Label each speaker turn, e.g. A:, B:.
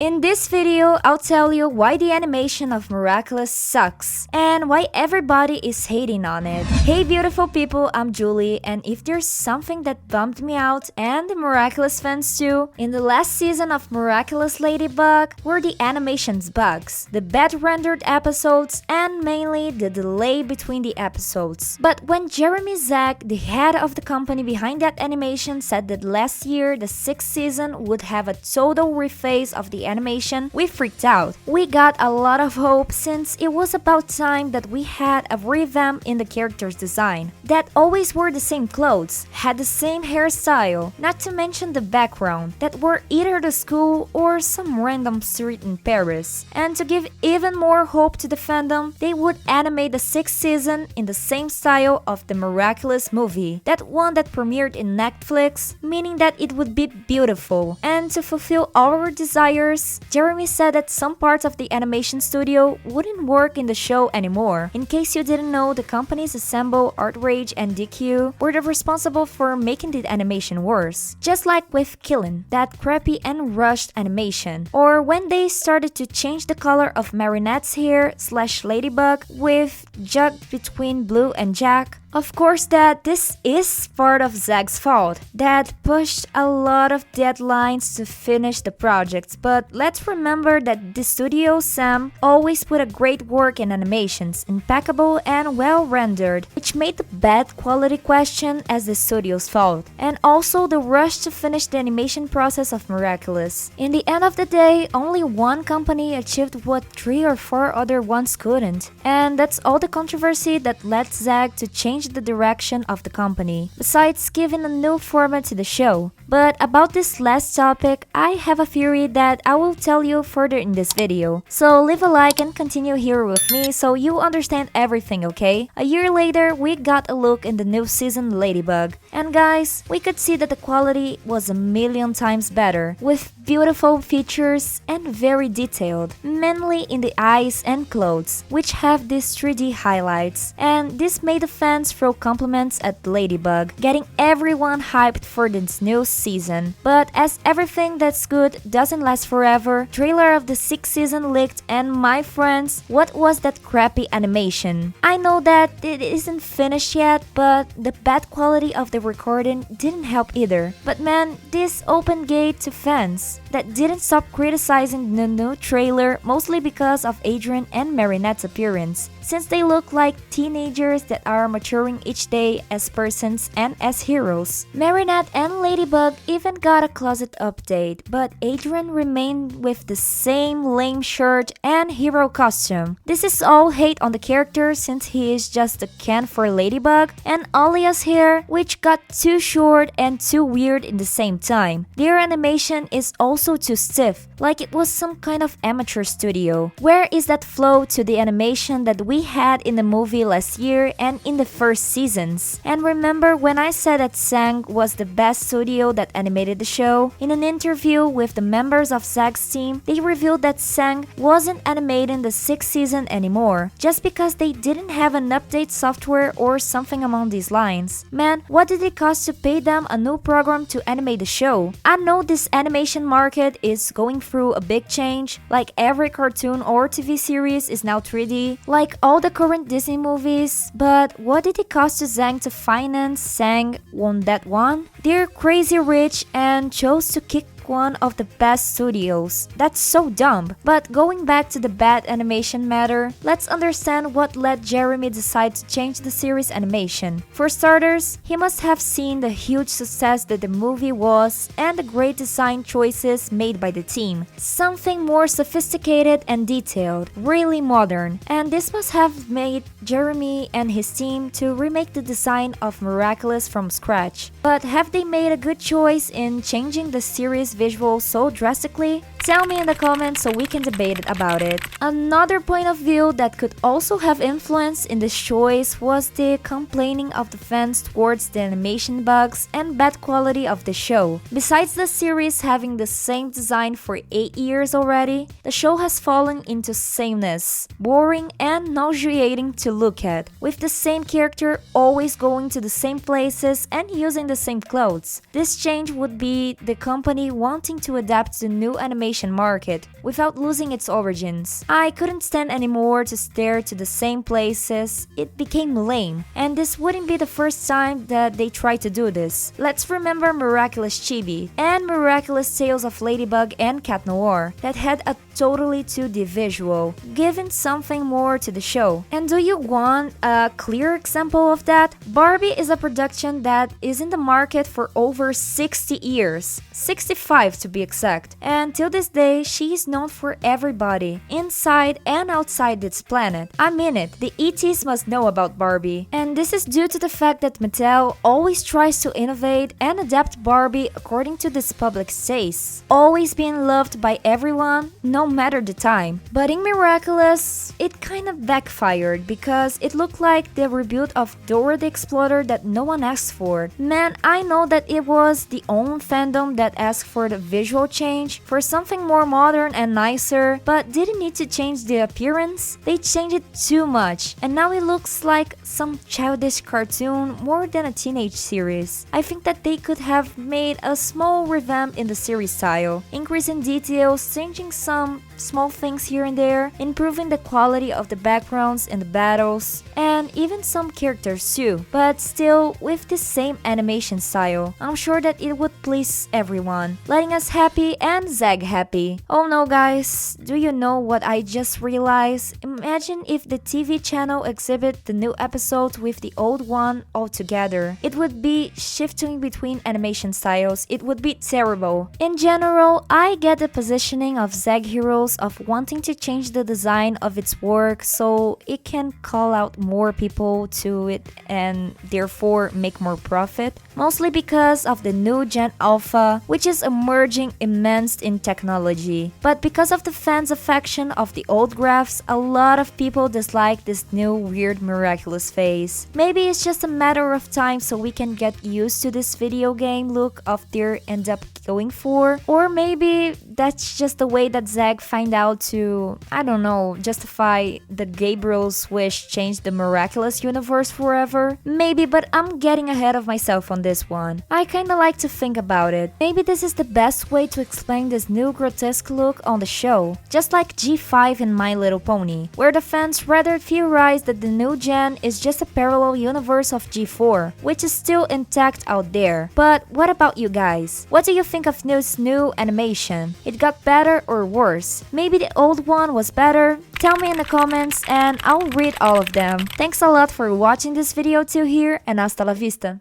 A: In this video, I'll tell you why the animation of Miraculous sucks and why everybody is hating on it. Hey beautiful people, I'm Julie, and if there's something that bummed me out and the Miraculous fans too, in the last season of Miraculous Ladybug were the animation's bugs, the bad rendered episodes, and mainly the delay between the episodes. But when Jeremy Zak, the head of the company behind that animation, said that last year the 6th season would have a total rephase of the animation, we freaked out. We got a lot of hope since it was about time that we had a revamp in the character's design, that always wore the same clothes, had the same hairstyle, not to mention the background, that were either the school or some random street in Paris. And to give even more hope to the fandom, they would animate the 6th season in the same style of the Miraculous movie, that one that premiered in Netflix, meaning that it would be beautiful. And to fulfill our desires, Jeremy said that some parts of the animation studio wouldn't work in the show anymore. In case you didn't know, the companies Assemble, Outrage, and DQ were the responsible for making the animation worse. Just like with Killin, that crappy and rushed animation. Or when they started to change the color of Marinette's hair / Ladybug with jugged between Blue and Jack. Of course that this is part of Zag's fault, that pushed a lot of deadlines to finish the projects, but let's remember that the studio Sam always put a great work in animations, impeccable and well rendered, which made the bad quality question as the studio's fault, and also the rush to finish the animation process of Miraculous. In the end of the day, only one company achieved what 3 or 4 other ones couldn't, and that's all the controversy that led Zag to change the direction of the company, besides giving a new format to the show. But about this last topic, I have a theory that I will tell you further in this video. So leave a like and continue here with me so you understand everything, okay? A year later, we got a look in the new season Ladybug. And guys, we could see that the quality was a million times better, with beautiful features and very detailed, mainly in the eyes and clothes, which have these 3D highlights. And this made the fans throw compliments at Ladybug, getting everyone hyped for this new season. But as everything that's good doesn't last forever, trailer of the 6th season leaked, and my friends, what was that crappy animation? I know that it isn't finished yet, but the bad quality of the recording didn't help either. But man, this opened gate to fans that didn't stop criticizing the new trailer, mostly because of Adrian and Marinette's appearance, since they look like teenagers that are maturing each day as persons and as heroes. Marinette and Ladybug even got a closet update, but Adrian remained with the same lame shirt and hero costume. This is all hate on the character since he is just a Ken for Ladybug, and Alia's hair, which got too short and too weird in the same time. Their animation is also too stiff, like it was some kind of amateur studio. Where is that flow to the animation that we had in the movie last year and in the first seasons? And remember when I said that Sang was the best studio that animated the show? In an interview with the members of Zag's team, they revealed that Sang wasn't animating the 6th season anymore, just because they didn't have an update software or something along these lines. Man, what did it cost to pay them a new program to animate the show? I know this animation market is going through a big change, like every cartoon or TV series is now 3D, like all the current Disney movies, but what did it cost to Zang to finance Sang on that one? They're crazy rich and chose to kick one of the best studios. That's so dumb. But going back to the bad animation matter, let's understand what led Jeremy decide to change the series animation. For starters, he must have seen the huge success that the movie was and the great design choices made by the team. Something more sophisticated and detailed, really modern. And this must have made Jeremy and his team to remake the design of Miraculous from scratch. But have they made a good choice in changing the series visual so drastically? Tell me in the comments so we can debate about it. Another point of view that could also have influence in this choice was the complaining of the fans towards the animation bugs and bad quality of the show. Besides the series having the same design for 8 years already, the show has fallen into sameness, boring and nauseating to look at, with the same character always going to the same places and using the same clothes. This change would be the company wanting to adapt to new animation animation market without losing its origins. I couldn't stand anymore to stare to the same places. It became lame, and this wouldn't be the first time that they tried to do this. Let's remember Miraculous Chibi and Miraculous Tales of Ladybug and Cat Noir that had a totally 2D visual, giving something more to the show. And do you want a clear example of that? Barbie is a production that is in the market for over 60 years, 65 to be exact, and till this day she is known for everybody, inside and outside its planet. I mean it, the ETs must know about Barbie, and this is due to the fact that Mattel always tries to innovate and adapt Barbie according to this public taste, always being loved by everyone, no matter the time. But in Miraculous, it kind of backfired because it looked like the reboot of Dora the Explorer that no one asked for. Man, I know that it was the own fandom that asked for the visual change, for something more modern and nicer, but didn't need to change the appearance. They changed it too much, and now it looks like some childish cartoon more than a teenage series. I think that they could have made a small revamp in the series style, increasing details, changing some small things here and there, improving the quality of the backgrounds and the battles, and even some characters too, but still with the same animation style. I'm sure that it would please everyone, letting us happy and Zeg happy. Oh no guys, do you know what I just realized? Imagine if the TV channel exhibit the new episode with the old one all together. It would be shifting between animation styles. It would be terrible. In general, I get the positioning of Zeg Heroes of wanting to change the design of its work so it can call out more people to it and therefore make more profit, mostly because of the new Gen Alpha, which is emerging immense in technology. But because of the fans' affection of the old graphs, a lot of people dislike this new weird Miraculous phase. Maybe it's just a matter of time so we can get used to this video game look of they end up going for, or maybe that's just the way that Zeg find out to, I don't know, justify that Gabriel's wish changed the Miraculous universe forever. Maybe, but I'm getting ahead of myself on this one. I kinda like to think about it. Maybe this is the best way to explain this new grotesque look on the show, just like G5 in My Little Pony, where the fans rather theorize that the new gen is just a parallel universe of G4, which is still intact out there. But what about you guys? What do you think of this new animation? It got better or worse? Maybe the old one was better? Tell me in the comments and I'll read all of them. Thanks a lot for watching this video till here, and hasta la vista!